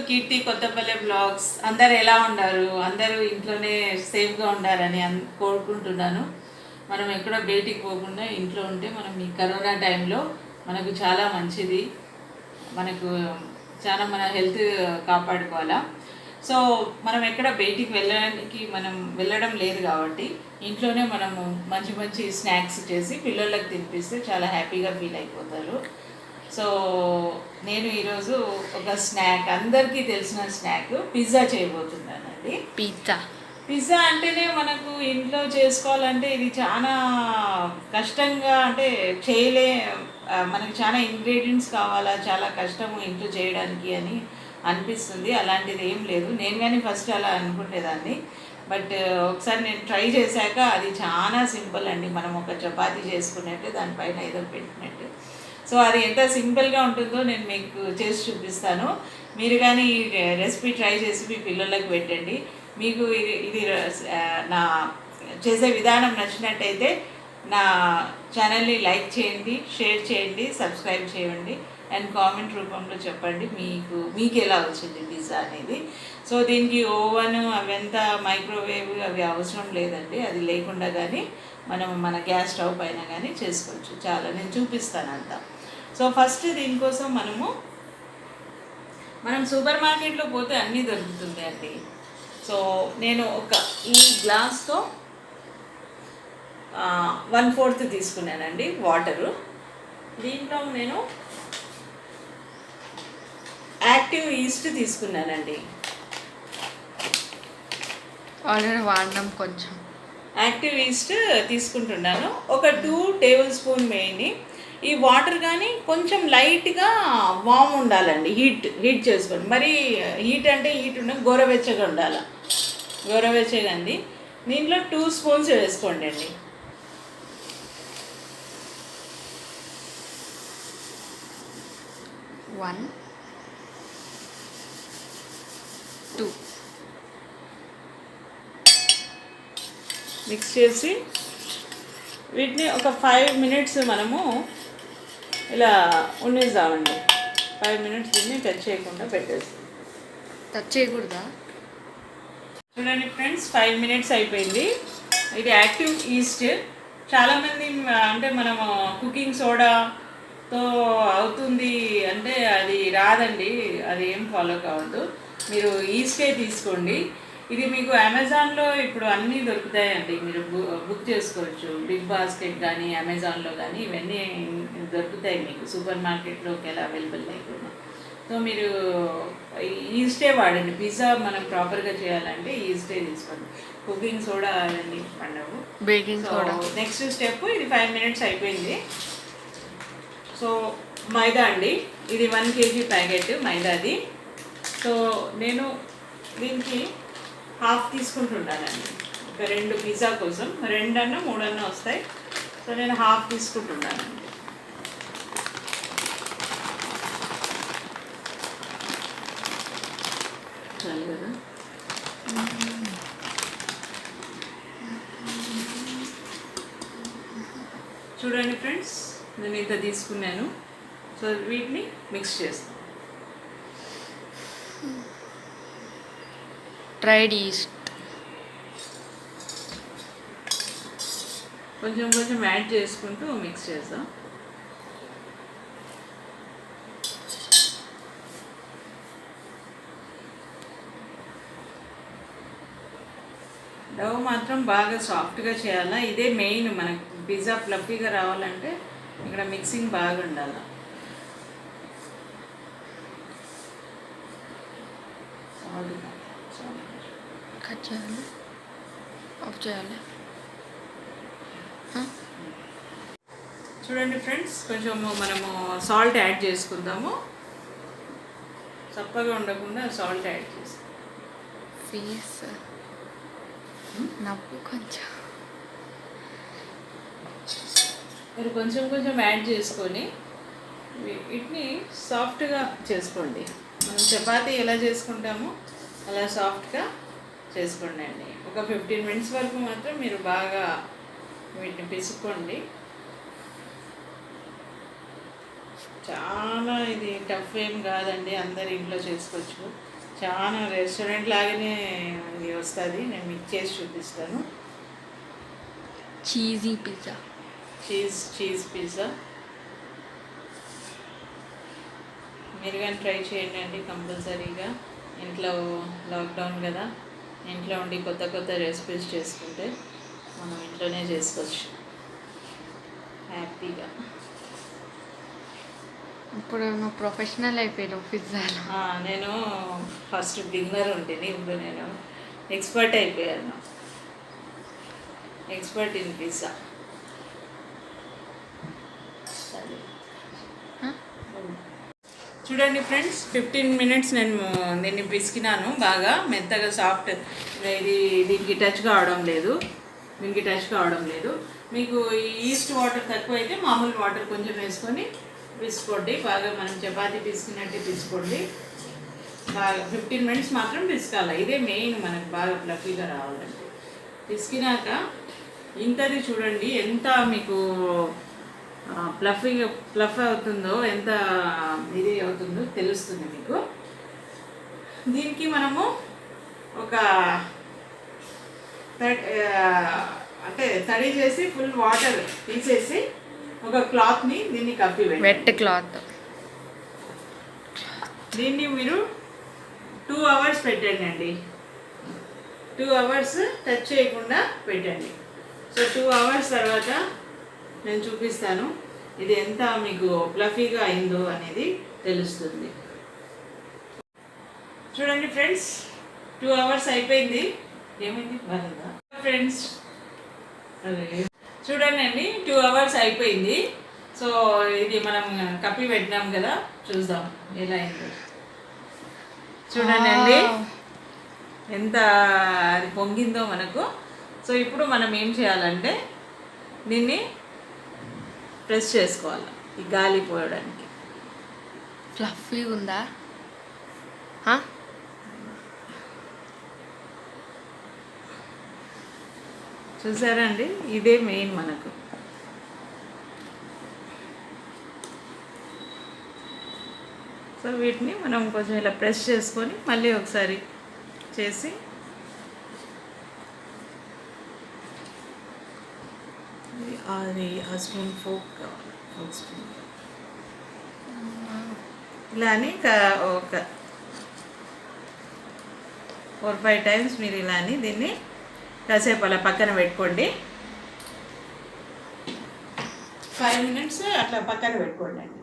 కీర్తి Kothapalle blogs. అందరు ఎలా ఉన్నారు? అందరూ ఇంట్లోనే సేఫ్గా ఉండాలని కోరుకుంటున్నాను. మనం ఎక్కడ బయటికి పోకుండా ఇంట్లో ఉంటే మనం ఈ కరోనా టైంలో మనకు చాలా మంచిది. మనకు చాలా మన హెల్త్ కాపాడుకోవాలా. సో మనం ఎక్కడ బయటికి వెళ్ళడం లేదు కాబట్టి ఇంట్లోనే మనము మంచి మంచి స్నాక్స్ చేసి పిల్లలకు తినిపిస్తే చాలా హ్యాపీగా ఫీల్ అయిపోతారు. సో నేను ఈరోజు ఒక స్నాక్, అందరికీ తెలిసిన స్నాక్ పిజ్జా చేయబోతున్నానండి. పిజ్జా అంటేనే మనకు ఇంట్లో చేసుకోవాలంటే ఇది చాలా కష్టంగా, అంటే మనకు చాలా ఇంగ్రీడియంట్స్ కావాలా, చాలా కష్టము ఇంట్లో చేయడానికి అని అనిపిస్తుంది. అలాంటిది ఏం లేదు. నేను కానీ ఫస్ట్ అలా అనుకునేదాన్ని, బట్ ఒకసారి నేను ట్రై చేశాక అది చాలా సింపుల్ అండి. మనం ఒక చపాతీ చేసుకున్నట్టు దానిపైన ఏదో పెట్టినట్టు. సో అది ఎంత సింపుల్గా ఉంటుందో నేను మీకు చేసి చూపిస్తాను. మీరు కానీ ఈ రెసిపీ ట్రై చేసి మీ పిల్లలకు పెట్టండి. మీకు ఇది నా చేసే విధానం నచ్చినట్టయితే నా ఛానల్ని లైక్ చేయండి, షేర్ చేయండి, సబ్స్క్రైబ్ చేయండి అండ్ కామెంట్ రూపంలో చెప్పండి మీకు ఎలా వచ్చింది పిజ్జా అనేది. సో దీనికి ఓవెన్ అవంతా మైక్రోవేవ్ అవి అవసరం లేదండి. అది లేకుండా కానీ మనం మన గ్యాస్ స్టవ్ పైన కానీ చేసుకోవచ్చు. చాలా నేను చూపిస్తాను అంతా. సో ఫస్ట్ దీనికోసం మనం సూపర్ మార్కెట్లో పోతే అన్నీ దొరుకుతుంది అండి. సో నేను ఈ గ్లాస్తో 1/4 తీసుకున్నానండి వాటరు. దీంట్లో నేను యాక్టివ్ ఈస్ట్ తీసుకున్నానండి. ఆల్రెడీ వాడినాం. కొంచెం యాక్టివ్ ఈస్ట్ తీసుకుంటున్నాను. ఒక 2 టేబుల్ స్పూన్ వేయండి. ఈ వాటర్ కానీ కొంచెం లైట్గా వామ్ ఉండాలండి. హీట్ చేసుకోండి. మరి హీట్ గోరవెచ్చగా ఉండాలి. గోరవెచ్చగా అండి. దీంట్లో 2 స్పూన్స్ వేసుకోండి అండి. 1 2 మిక్స్ చేసి వీటిని ఒక 5 మినిట్స్ మనము ఇలా ఉండేద్దామండి. 5 మినిట్స్ దీన్ని టచ్ చేయకుండా పెట్టేస్తాం. టచ్ చేయకూడదా? చూడండి ఫ్రెండ్స్, 5 మినిట్స్ అయిపోయింది. ఇది యాక్టివ్ ఈస్ట్. చాలామంది అంటే మనము కుకింగ్ సోడాతో అవుతుంది అంటే అది రాదండి. అది ఏం ఫాలో కావద్దు. మీరు ఈస్టే తీసుకోండి. ఇది మీకు అమెజాన్లో ఇప్పుడు అన్నీ దొరుకుతాయండి. మీరు బుక్ చేసుకోవచ్చు. బిగ్ బాస్కెట్ కానీ అమెజాన్లో కానీ ఇవన్నీ దొరుకుతాయి మీకు. సూపర్ మార్కెట్లో ఎలా అవైలబుల్ లేకుండా. సో మీరు ఈస్టే వాడండి. పిజ్జా మనం ప్రాపర్గా చేయాలంటే ఈస్టే తీసుకోండి. కుకింగ్ సోడా అవన్నీ పండవు. Baking soda. నెక్స్ట్ స్టెప్, ఇది 5 మినిట్స్ అయిపోయింది. సో మైదా అండి. ఇది 1 kg ప్యాకెట్ మైదాది. సో నేను దీనికి 1/2 తీసుకుంటున్నానండి. ఒక 2 పిజ్జా కోసం 2 అన్నా 3 అన్నా వస్తాయి. సో నేను 1/2 తీసుకుంటున్నానండి. చాలు కదా. చూడండి ఫ్రెండ్స్, నేను ఇంత తీసుకున్నాను. సో వీటిని మిక్స్ చేస్తాను. డ్రైడ్ ఈస్ట్ కొంచెం కొంచెం యాడ్ చేసుకుంటూ మిక్స్ చేద్దాం. డవ్ మాత్రం బాగా సాఫ్ట్గా చేయాలా. ఇదే మెయిన్. మనకు పిజ్జా ఫ్లఫీగా రావాలంటే ఇక్కడ మిక్సింగ్ బాగా ఉండాలి. కట్ చేయాలి, ఆఫ్ చేయాలి. చూడండి ఫ్రెండ్స్, కొంచెం మనము సాల్ట్ యాడ్ చేసుకుందాము. చప్పగా ఉండకుండా సాల్ట్ యాడ్ చేస్తాం. ఫేస్ నవ్వు కొంచెం మీరు కొంచెం కొంచెం యాడ్ చేసుకొని వీటిని సాఫ్ట్గా చేసుకోండి. మనం చపాతీ ఎలా చేసుకుంటామో అలా సాఫ్ట్గా చేసుకోండి అండి. ఒక 15 మినిట్స్ వరకు మాత్రం మీరు బాగా వీటిని పిసుకోండి. చాలా ఇది టఫ్ ఏం కాదండి, అందరు ఇంట్లో చేసుకోవచ్చు. చాలా రెస్టారెంట్ లాగానే ఇది వస్తుంది. నేను మీకు చేసి చూపిస్తాను. Cheesy pizza. చీజ్ పిజ్జా మీరు కానీ ట్రై చేయండి అండి కంపల్సరీగా. ఇంట్లో లాక్డౌన్ కదా, ఇంట్లో ఉండి కొత్త కొత్త రెసిపీస్ చేసుకుంటే మనం ఇంట్లోనే చేసుకోవచ్చు హ్యాపీగా. ఇప్పుడు నువ్వు ప్రొఫెషనల్ అయిపోయావు పిజ్జాలో. నేను ఫస్ట్ బిగినర్ ఉంటుంది, ఇప్పుడు నేను ఎక్స్పర్ట్ అయిపోయాను. Expert in pizza. చూడండి ఫ్రెండ్స్, 15 minutes నేను దీన్ని పిసికినాను బాగా మెత్తగా సాఫ్ట్. ఇది దీనికి టచ్ కావడం లేదు. మీకు ఈస్ట్ వాటర్ తక్కువ అయితే మామూలు వాటర్ కొంచెం వేసుకొని పిసుకోండి. బాగా మనం చపాతీ పిసికినట్టే పిసుకోండి. బాగా 15 minutes మాత్రం పిసకాలి. ఇదే మెయిన్, మనకు బాగా ఫ్లఫీగా రావాలంటే. పిసికినాక ఇంతది చూడండి ఎంత మీకు ఫ్లఫ్ అవుతుందో, ఎంత ఇది అవుతుందో తెలుస్తుంది మీకు. దీనికి మనము ఒక అంటే తడి చేసి ఫుల్ వాటర్ తీసేసి ఒక క్లాత్ని దీన్ని కప్పి వెట్ క్లాత్. దీన్ని మీరు 2 hours పెట్టండి అండి. 2 hours టచ్ చేయకుండా పెట్టండి. సో 2 hours తర్వాత నేను చూపిస్తాను ఇది ఎంత మీకు ఫ్లఫీగా అయిందో అనేది తెలుస్తుంది. చూడండి ఫ్రెండ్స్, 2 hours అయిపోయింది. ఏమైంది బాగా ఫ్రెండ్స్? చూడండి అండి, 2 hours అయిపోయింది. సో ఇది మనం కప్పి పెట్టినాం కదా, చూద్దాం ఎలా అయిందో. చూడండి అండి ఎంత అది పొంగిందో మనకు. సో ఇప్పుడు మనం ఏం చేయాలంటే దీన్ని ప్రెస్ చేసుకోవాలి ఈ గాలి పోయడానికి. ఫ్లఫీ ఉందా? చూసారా అండి, ఇదే మెయిన్ మనకు. సో వీటిని మనం కొంచెం ఇలా ప్రెస్ చేసుకొని మళ్ళీ ఒకసారి చేసి అది ఆ స్పూన్ ఫోక్ కావాలి, ఫోక్ స్పూన్ ఇలా అని ఒక 4-5 times మీరు ఇలా అని దీన్ని కాసేపు అలా పక్కన పెట్టుకోండి. 5 minutes అట్లా పక్కన పెట్టుకోండి అండి.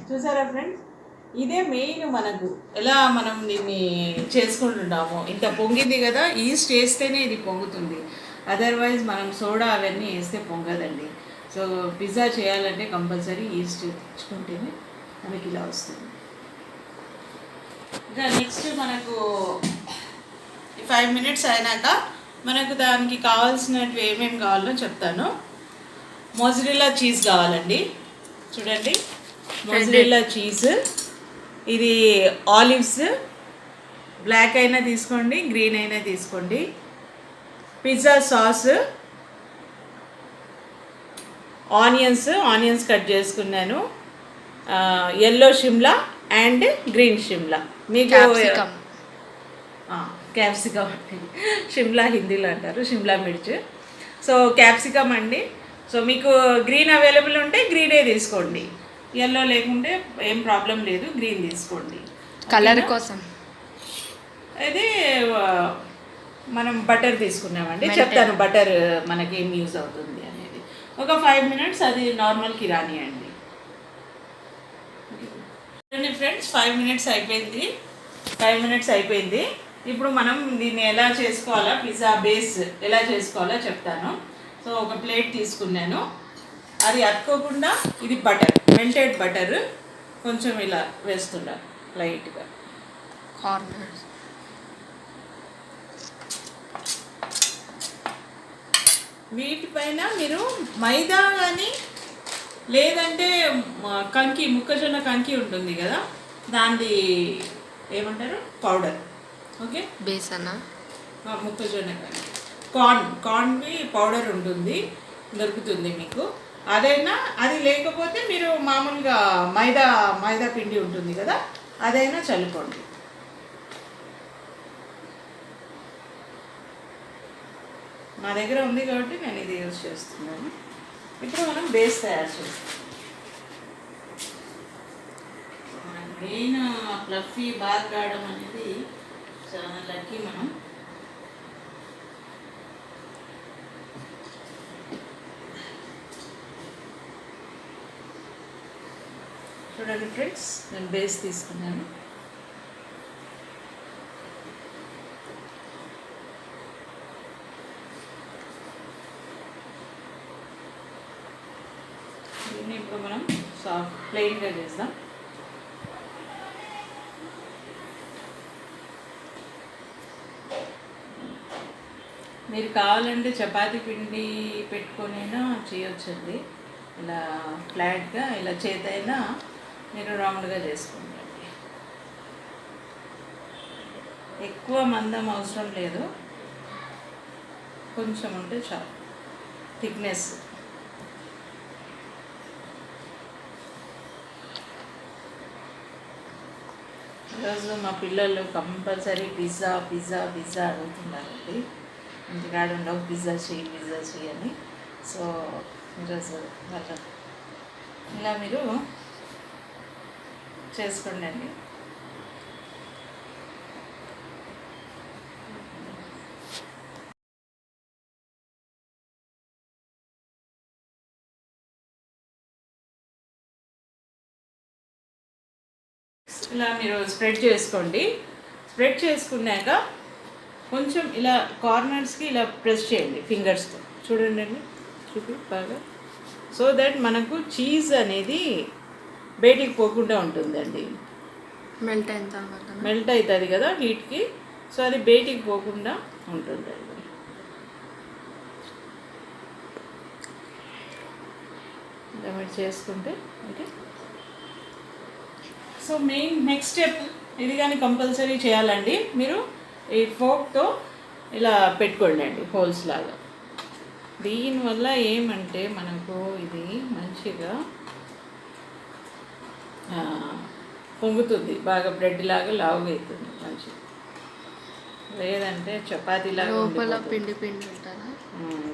చూసారా ఫ్రెండ్స్, ఇదే మెయిన్ మనకు. ఎలా మనం దీన్ని చేసుకుంటున్నాము, ఇంత పొంగింది కదా, ఈస్ట్ వేస్తేనే ఇది పొంగుతుంది. అదర్వైజ్ మనం సోడా అవన్నీ వేస్తే పొంగదండి. సో పిజ్జా చేయాలంటే కంపల్సరీ ఈస్ట్ తెచ్చుకుంటేనే మనకి ఇలా వస్తుంది. ఇంకా నెక్స్ట్ మనకు 5 minutes అయినాక మనకు దానికి కావాల్సినవి ఏమేమి కావాలో చెప్తాను. మోజరెల్లా చీజ్ కావాలండి. చూడండి, మోజరెల్లా చీజ్, ఇది ఆలివ్స్, బ్లాక్ అయినా తీసుకోండి, గ్రీన్ అయినా తీసుకోండి. పిజ్జా సాస్, ఆనియన్స్ కట్ చేసుకున్నాను, yellow Shimla and green Shimla. మీకు క్యాప్సికమ్ అండి, షిమ్లా హిందీలో అంటారు, షిమ్లా మిర్చి. సో క్యాప్సికమ్ అండి. సో మీకు గ్రీన్ అవైలబుల్ ఉంటే గ్రీనే తీసుకోండి, ఎల్లో లేకుంటే ఏం ప్రాబ్లం లేదు, గ్రీన్ తీసుకోండి. కలర్ కోసం ఇది మనం బటర్ తీసుకున్నామండి, చెప్తాను బటర్ మనకి ఏం యూజ్ అవుతుంది అనేది. ఒక 5 minutes అది నార్మల్ కిరాణీ అండి. ఫ్రెండ్స్ 5 minutes అయిపోయింది. ఇప్పుడు మనం దీన్ని ఎలా చేసుకోవాలో, పిజ్జా బేస్ ఎలా చేసుకోవాలో చెప్తాను. సో ఒక ప్లేట్ తీసుకున్నాను, అది అతుకోకుండా ఇది బటర్, మెల్టెడ్ బటర్ కొంచెం ఇలా వేస్తున్నారు లైట్గా కార్నర్స్. వీటిపైన మీరు మైదా కానీ లేదంటే కంకి, మొక్కజొన్న కంకి ఉంటుంది కదా, దాన్ని ఏమంటారు, పౌడర్. ఓకే, బేసనా, మొక్కజొన్న కంకి, కార్న్వి పౌడర్ ఉంటుంది, దొరుకుతుంది మీకు. అదైనా, అది లేకపోతే మీరు మామూలుగా మైదా పిండి ఉంటుంది కదా, అదైనా చల్లుకోండి. నా దగ్గర ఉంది కాబట్టి నేను ఇది యూజ్ చేస్తున్నాను. ఇప్పుడు మనం బేస్ తయారు చేస్తాం. మెయిన్ ఫ్లఫీ బార్ రావడం అనేది చాలా లక్కీ మనం. చూడండి ఫ్రెండ్స్, నేను బేస్ తీసుకున్నాను. దీన్ని ఇప్పుడు మనం సాఫ్ట్ ప్లెయిన్గా చేద్దాం. మీరు కావాలంటే చపాతీ పిండి పెట్టుకొనైనా చేయొచ్చండి. ఇలా ఫ్లాట్గా ఇలా చేతైనా మీరు రౌండ్గా చేసుకోండి. ఎక్కువ మందం అవసరం లేదు, కొంచెం ఉంటే చాలు థిక్నెస్. ఈరోజు మా పిల్లలు కంపల్సరీ పిజ్జా పిజ్జా పిజ్జా అడుగుతున్నారండి. ఇంటికాడ ఉండవు పిజ్జా చెయ్యి అని. సో ఈరోజు వాళ్ళ ఇలా మీరు చేసుకోండి అండి. ఇలా మీరు స్ప్రెడ్ చేసుకోండి. స్ప్రెడ్ చేసుకున్నాక కొంచెం ఇలా కార్నర్స్కి ఇలా ప్రెస్ చేయండి ఫింగర్స్తో. చూడండి అండి, చూపి బాగా. సో దట్ మనకు చీజ్ అనేది బయటికి పోకుండా ఉంటుందండి. మెల్ట్ అయిన తర్వాత మెల్ట్ అవుతుంది కదా హీట్కి, సో అది బయటికి పోకుండా ఉంటుందండి. ఇలా మీరు చేసుకుంటే okay. So main next step ఇది కానీ కంపల్సరీ చేయాలండి. మీరు ఈ ఫోక్తో ఇలా పెట్టుకోండి అండి హోల్స్ లాగా. దీనివల్ల ఏమంటే మనకు ఇది మంచిగా పొంగుతుంది, బాగా బ్రెడ్ లాగా లావుగా అవుతుంది మంచిగా. లేదంటే చపాతీలాగా లోపల పిండి పిండి ఉంటుందా?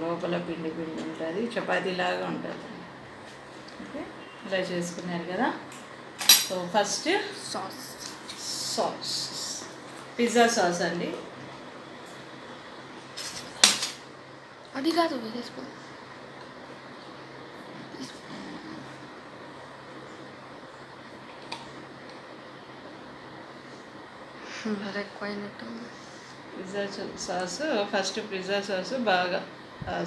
లోపల పిండి పిండి ఉంటుంది, చపాతీలాగా ఉంటుంది. ఓకే, ఇలా చేసుకున్నారు కదా. So first sauce pizza sauce అండి. అది కాదు, వేసుకో. ఎక్కువైనట్టు. Pizza sauce first pizza sauce బాగా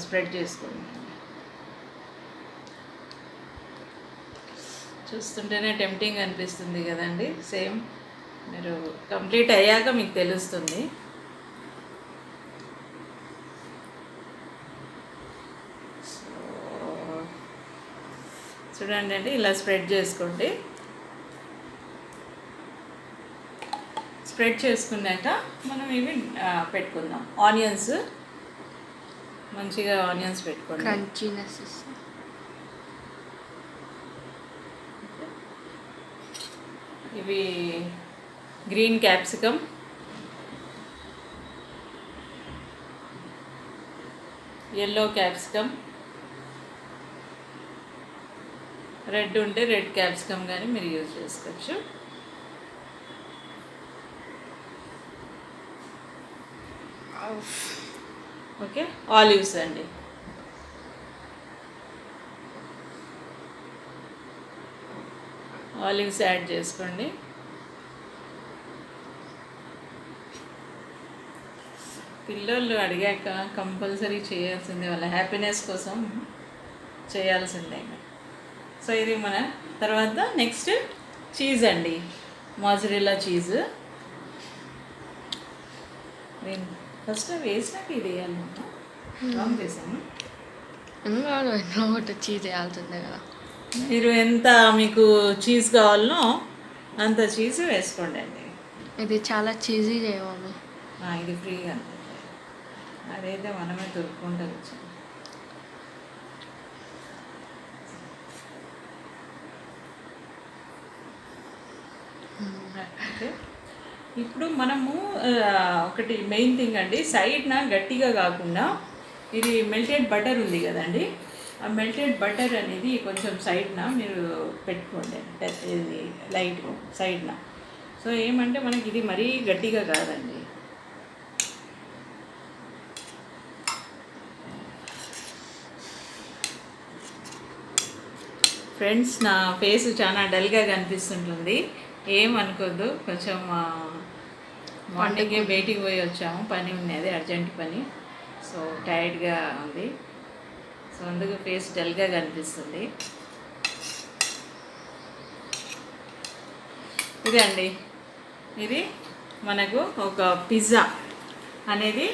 స్ప్రెడ్ చేసుకోండి. చూస్తుంటేనే టెంప్టింగ్ అనిపిస్తుంది కదండి. సేమ్ మీరు కంప్లీట్ అయ్యాక మీకు తెలుస్తుంది. సో చూడండి అండి, ఇలా స్ప్రెడ్ చేసుకోండి. స్ప్రెడ్ చేసుకున్నాక మనం ఇవి పెట్టుకుందాం. ఆనియన్స్, మంచిగా ఆనియన్స్ పెట్టుకోండి. క్రంచీనెస్. ఇవి green capsicum, yellow capsicum, red ఉంటే రెడ్ క్యాప్సికమ్ కానీ మీరు యూజ్ చేసుకోవచ్చు. ఓకే, ఆలివ్స్ అండి. ఆలివ్స్ యాడ్ చేసుకోండి. పిల్లలు అడిగాక కంపల్సరీ చేయాల్సిందే, వాళ్ళ హ్యాపీనెస్ కోసం చేయాల్సిందే. సో ఇది మన తర్వాత నెక్స్ట్ చీజ్ అండి, మోజరెల్లా చీజ్. నేను ఫస్ట్ వేసినాక ఇది వేయాలి, రాంగ్ వేసాను. ఎన్నో ఒకటి చీజ్ వేయాల్సిందే కదా. మీరు ఎంత మీకు చీజ్ కావాలనో అంత చీజ్ వేసుకోండి అండి. ఇది చాలా చీజీ చేయమమ్మీ. ఇది ఫ్రీగా అదైతే మనమే దొరుకుంటూ వచ్చాం. ఓకే, ఇప్పుడు మనము ఒకటి మెయిన్ థింగ్ అండి, సైడ్న గట్టిగా కాకుండా ఇది మెల్టెడ్ బటర్ ఉంది కదండి, ఆ మెల్టెడ్ బటర్ అనేది కొంచెం సైడ్న మీరు పెట్టుకోండి, ఇది లైట్ సైడ్న. సో ఏమంటే మనకి ఇది మరీ గట్టిగా కాదండి. ఫ్రెండ్స్, నా ఫేస్ చాలా డల్గా కనిపిస్తుంటుంది, ఏమనుకోద్దు. కొంచెం మార్నింగే బయటికి పోయి వచ్చాము, పని ఉన్నది, అర్జెంట్ పని. సో టైర్డ్గా ఉంది, సో అందుకు ఫేస్ డల్గా కనిపిస్తుంది. ఇదండి, ఇది మనకు ఒక పిజ్జా అనేది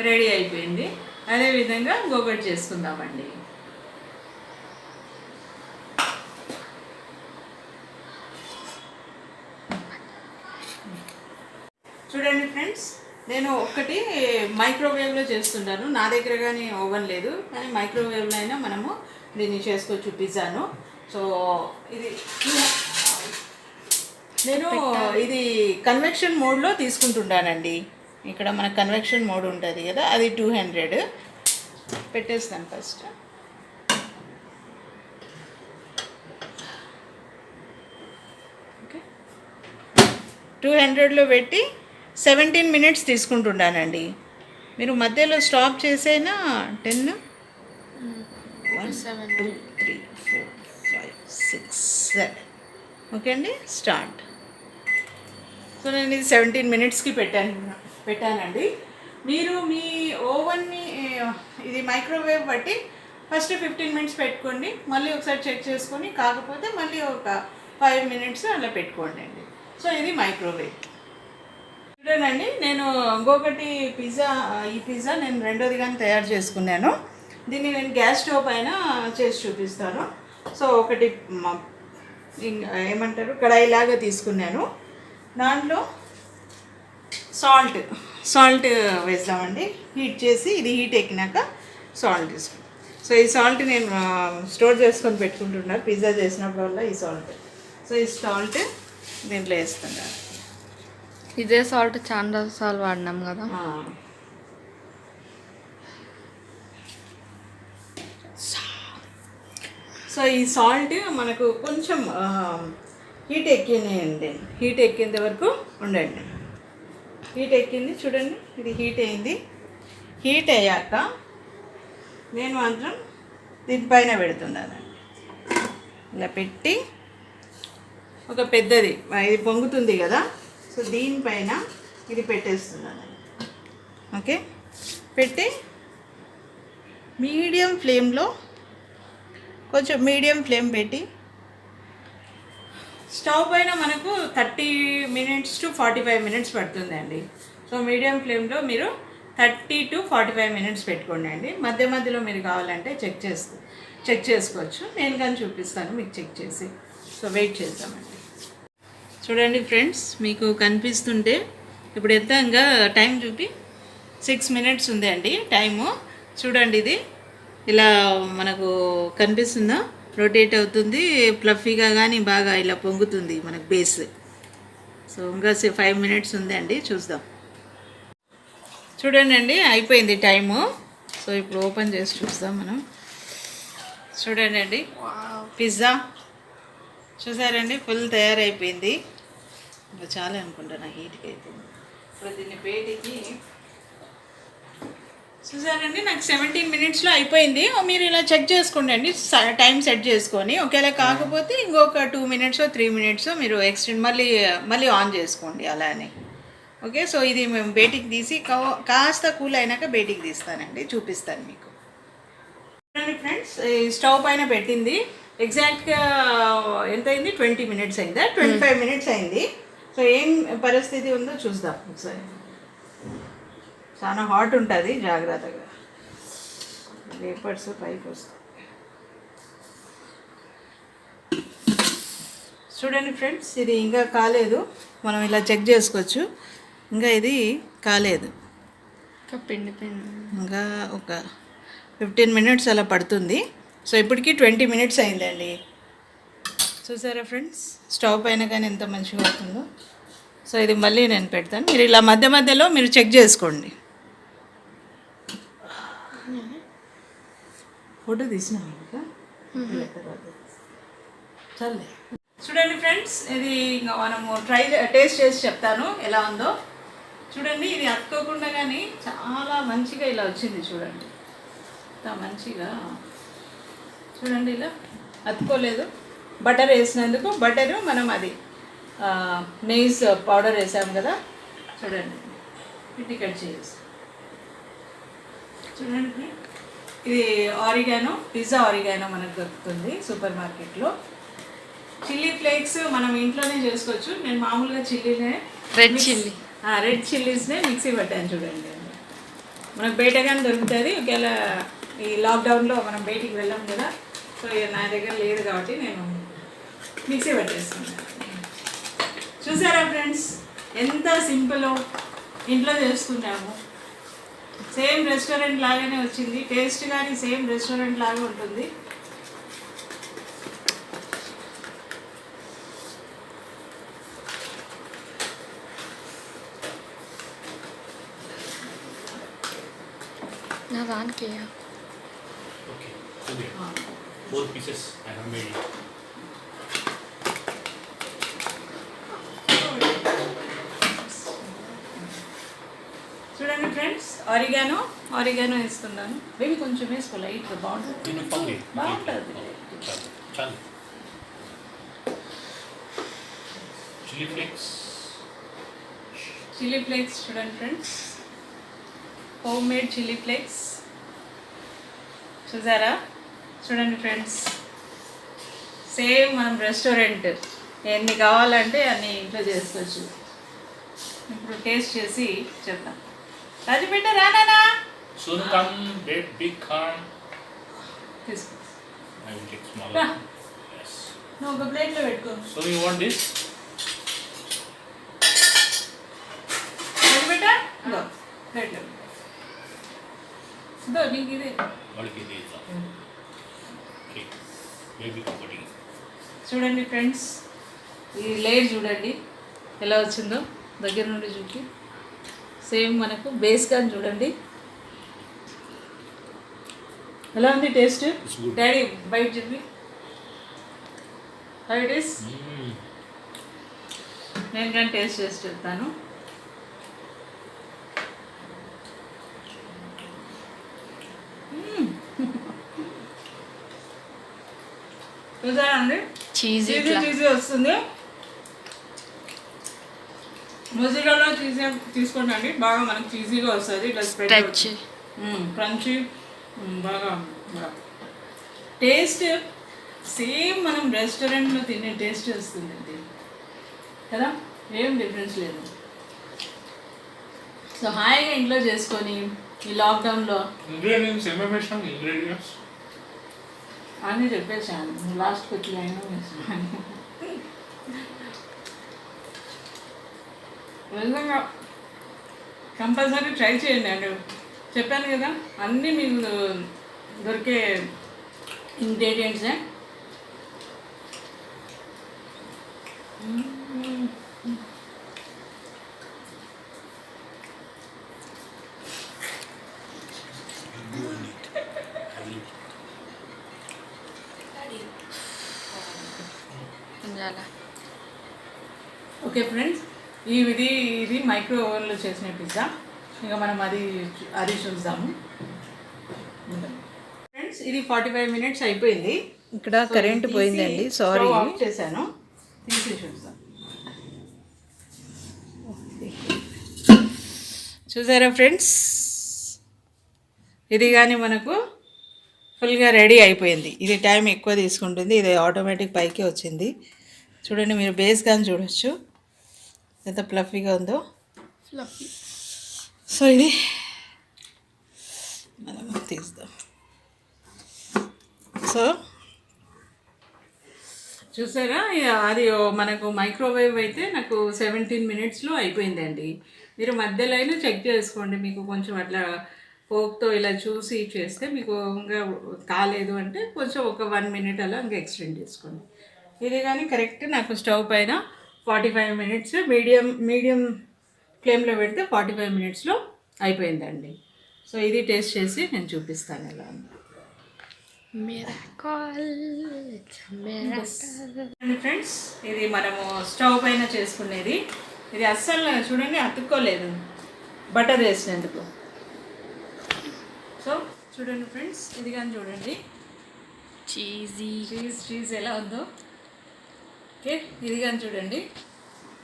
రెడీ అయిపోయింది. అదేవిధంగా ఇంకొకటి చేసుకుందామండి. చూడండి ఫ్రెండ్స్, నేను ఒకటి మైక్రోవేవ్లో చేస్తుంటాను. నా దగ్గర కానీ ఓవెన్ లేదు, కానీ మైక్రోవేవ్లో అయినా మనము దీన్ని చేసుకోవచ్చు పిజ్జాను. సో ఇది నేను ఇది కన్వెక్షన్ మోడ్లో తీసుకుంటుంటానండి. ఇక్కడ మన కన్వెక్షన్ మోడ్ ఉంటుంది కదా, అది 200 పెట్టేస్తాను ఫస్ట్. ఓకే, 200లో పెట్టి 17 మినిట్స్ తీసుకుంటున్నానండి. మీరు మధ్యలో స్టాప్ చేసైనా 10 1 7 2 3 4 5 6 7 ఓకే అండి, స్టార్ట్. సో నేను ఇది 17 మినిట్స్కి పెట్టానండి. మీరు మీ ఓవెన్ని ఇది మైక్రోవేవ్ బట్టి ఫస్ట్ 15 మినిట్స్ పెట్టుకోండి, మళ్ళీ ఒకసారి చెక్ చేసుకొని, కాకపోతే మళ్ళీ ఒక 5 మినిట్స్ అలా పెట్టుకోండి అండి. సో ఇది మైక్రోవేవ్. చూడండి, నేను ఇంకొకటి ఈ పిజ్జా నేను రెండోది కానీ తయారు చేసుకున్నాను. దీన్ని నేను గ్యాస్ స్టవ్ పైన చేసి చూపిస్తాను. సో ఒకటి ఏమంటారు, కడాయిలాగా తీసుకున్నాను. దాంట్లో సాల్ట్ వేస్తామండి. హీట్ చేసి, ఇది హీట్ ఎక్కినాక సాల్ట్ తీసుకుంటాం. సో ఈ సాల్ట్ నేను స్టోర్ చేసుకొని పెట్టుకుంటున్నాను పిజ్జా చేసినప్పుడల్లా ఈ సాల్ట్. సో ఈ సాల్ట్ దీంట్లో వేస్తున్నాను. ఇదే సాల్ట్ చాలా సార్లు వాడినాం కదా. సో ఈ సాల్ట్ మనకు కొంచెం హీట్ ఎక్కినాయండి, హీట్ ఎక్కేంత వరకు ఉండండి. హీట్ ఎక్కింది చూడండి, ఇది హీట్ అయింది. హీట్ అయ్యాక నేను మాత్రం దీనిపైన పెడుతున్నానండి. ఇలా పెట్టి ఒక పెద్దది ఇది పొంగుతుంది కదా, సో దీనిపైన ఇది పెట్టేస్తున్నానండి. ఓకే, పెట్టి మీడియం ఫ్లేమ్లో, కొంచెం మీడియం ఫ్లేమ్ పెట్టి, స్టవ్ పైన మనకు 30 మినిట్స్ టు 45 మినిట్స్ పడుతుందండి. సో మీడియం ఫ్లేమ్లో మీరు 30 to 45 మినిట్స్ పెట్టుకోండి అండి. మధ్య మధ్యలో మీరు కావాలంటే చెక్ చేసుకోవచ్చు. నేను కానీ చూపిస్తాను మీకు చెక్ చేసి. సో వెయిట్ చేద్దామండి. చూడండి ఫ్రెండ్స్, మీకు కనిపిస్తుంటే ఇప్పుడు ఎంత ఇంకా టైం చూపి 6 మినిట్స్ ఉంది అండి టైము. చూడండి, ఇది ఇలా మనకు కనిపిస్తుందా, రొటేట్ అవుతుంది, ఫ్లఫీగా కానీ బాగా ఇలా పొంగుతుంది మనకు బేస్. సో ఇంకా 5 మినిట్స్ ఉంది అండి, చూద్దాం. చూడండి అండి, అయిపోయింది టైము. సో ఇప్పుడు ఓపెన్ చేసి చూద్దాం మనం. చూడండి అండి, పిజ్జా చూసారండి, ఫుల్ తయారైపోయింది. ఇంకా చాలా అనుకుంటా హీట్కి అయిపోయింది. ఇప్పుడు దీన్ని వేడికి చూసారండి, నాకు 17 మినిట్స్లో అయిపోయింది. మీరు ఇలా చెక్ చేసుకోండి అండి, టైం సెట్ చేసుకొని. ఒకవేళ కాకపోతే ఇంకొక 2 మినిట్స్ 3 మినిట్స్ మీరు ఎక్స్టెండ్ మళ్ళీ ఆన్ చేసుకోండి అలానే. ఓకే, సో ఇది మేము బయటికి తీసి కాస్త కూల్ అయినాక బయటికి తీస్తానండి, చూపిస్తాను మీకు. చూడండి ఫ్రెండ్స్, ఈ స్టవ్ పైన పెట్టింది ఎగ్జాక్ట్గా ఎంత అయింది, 20 మినిట్స్ అయిందా, 25 మినిట్స్ అయింది. సో ఏం పరిస్థితి ఉందో చూద్దాం ఒకసారి. చాలా హాట్ ఉంటుంది, జాగ్రత్తగా వేపర్స్ పైకి వస్తాయి. చూడండి ఫ్రెండ్స్, ఇది ఇంకా కాలేదు, మనం ఇలా చెక్ చేసుకోవచ్చు. ఇంకా ఇది కాలేదు, పిండి ఇంకా ఒక 15 మినిట్స్ అలా పడుతుంది. సో ఇప్పటికి 20 మినిట్స్ అయిందండి. చూసారా ఫ్రెండ్స్, స్టవ్ పైన కానీ ఎంత మంచిగా అవుతుందో. సో ఇది మళ్ళీ నేను పెడతాను, మీరు ఇలా మధ్య మధ్యలో మీరు చెక్ చేసుకోండి. ఫోటో తీసినా తర్వాత చల్లే. చూడండి ఫ్రెండ్స్, ఇది ఇంకా మనము టేస్ట్ చేసి చెప్తాను ఎలా ఉందో. చూడండి, ఇది అతుక్కోకుండా కానీ చాలా మంచిగా ఇలా వచ్చింది. చూడండి ఎంత మంచిగా, చూడండి ఇలా అతుక్కోలేదు. బటర్ వేసినందుకు, బటరు మనం అది నెయ్యి పౌడర్ వేసాము కదా. చూడండి పిట్టి కట్ చేసి చూడండి. ఇది ఆరిగానో, పిజ్జా ఆరిగానో మనకు దొరుకుతుంది సూపర్ మార్కెట్లో. చిల్లీ ఫ్లేక్స్ మనం ఇంట్లోనే చేసుకోవచ్చు. నేను మామూలుగా రెడ్ చిల్లీస్నే మిక్సీ పట్టాను. చూడండి, మనకు బయటగానే దొరుకుతుంది. ఒకవేళ ఈ లాక్డౌన్లో మనం బయటికి వెళ్ళాం కదా, సో నా దగ్గర లేదు కాబట్టి నేను మిక్సీ పట్టేస్తున్నాను. చూసారా ఫ్రెండ్స్, ఎంత సింపుల్, ఇంట్లో చేసుకున్నాము. సేమ్ రెస్టారెంట్ లాగానే వచ్చింది. టేస్ట్ కానీ సేమ్ రెస్టారెంట్ లాగా ఉంటుంది. నా దానికి Okay, so there. 4 pieces I have made it. చూడండి ఫ్రెండ్స్, ఆరిగానో వేస్తున్నాను. బేబీ కొంచెం వేసుకో, లైట్గా బాగుంటుంది. బాగుంటుంది. Chal. Chili flakes. Chilli flakes చూడండి friends, homemade chilli flakes. చూసారా? చూడండి ఫ్రెండ్స్, సేమ్ మనం రెస్టారెంట్ ఎన్ని కావాలంటే అన్ని ఇంట్లో చేసుకోవచ్చు. ఇప్పుడు టేస్ట్ చేసి చెప్తాం. రాజుపేట రానా? Soon come big Khan. తీసుకో. I will take smaller. Ra. Yes. నువ్వు ఒక ప్లేట్లో పెట్టుకో. So you want this? Rajupeta ఇదో ప్లేట్లో ఇదో నీకు ఇదే. వాడికి ఇది ఇద్దాం. Okay. Baby ఒకటి. చూడండి ఫ్రెండ్స్, ఈ లేయర్ చూడండి ఎలా వచ్చిందో దగ్గర నుండి చూసి. సేమ్ మనకు బేస్ కానీ చూడండి ఎలా ఉంది టేస్ట్. It's good. డాడీ బయట చెప్పి హౌ ఇట్ ఈస్. నేను కానీ టేస్ట్ చేసి చెప్తాను. చూసారా అండి, చీజీ చీజీ వస్తుంది. మొజిరాలో చీజీ తీసుకోండి అండి, బాగా మనకు చీజీగా వస్తుంది. ఇట్లా స్ప్రెడ్ క్రంచీ, బాగా టేస్ట్ సేమ్ మనం రెస్టారెంట్లో తినే టేస్ట్ వస్తుందండి కదా, ఏం డిఫరెన్స్ లేదు. సో హాయిగా ఇంట్లో చేసుకొని ఈ లాక్డౌన్లో Ingredients, ingredients. అన్నీ చెప్పేసాను. లాస్ట్కి వచ్చి అయినా నిజంగా కంపల్సరీ ట్రై చేయండి అండి. చెప్పాను కదా, అన్నీ మీకు దొరికే ఇంగ్రీడియంట్సే. ఓకే ఫ్రెండ్స్, ఇది మైక్రో ఓవెన్లో చేసిన పిజ్జా. ఇంకా మనం అది చూద్దాము ఫ్రెండ్స్. ఇది 45 minutes అయిపోయింది. ఇక్కడ కరెంట్ పోయిందండి, సారీ. ఆఫ్ చేశాను, తీసి చూద్దాం. చూసారా ఫ్రెండ్స్, ఇది కానీ మనకు ఫుల్గా రెడీ అయిపోయింది. ఇది టైం ఎక్కువ తీసుకుంటుంది. ఇది ఆటోమేటిక్ పైకి వచ్చింది. చూడండి, మీరు బేస్ కానీ చూడొచ్చు ఎంత ఫ్లఫీగా ఉందో. సో ఇది మనం తీద్దాం. సో చూసారా, అది మనకు మైక్రోవేవ్ అయితే నాకు 17 minutesలో అయిపోయిందండి. మీరు మధ్యలో అయినా చెక్ చేసుకోండి. మీకు కొంచెం అట్లా ఫోక్తో ఇలా చూసి చేస్తే మీకు ఇంకా కాలేదు అంటే కొంచెం ఒక 1 minute అలా ఇంకా ఎక్స్టెండ్ చేసుకోండి. ఇది కానీ కరెక్ట్ నాకు స్టవ్ పైన 45 minutes మీడియం ఫ్లేమ్లో పెడితే 45 minutesలో అయిపోయిందండి. సో ఇది టేస్ట్ చేసి నేను చూపిస్తాను ఎలా ఉంది. Miracle miracle. ఫ్రెండ్స్ ఇది మనము స్టవ్ పైన చేసుకునేది. ఇది అస్సలు చూడండి అతుక్కోలేదు బటర్ వేసినందుకు. సో చూడండి ఫ్రెండ్స్, ఇది కానీ చూడండి చీజీ. చీజ్ ఎలా ఉందో. ఓకే, ఇది కానీ చూడండి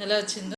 ఎలా వచ్చిందో.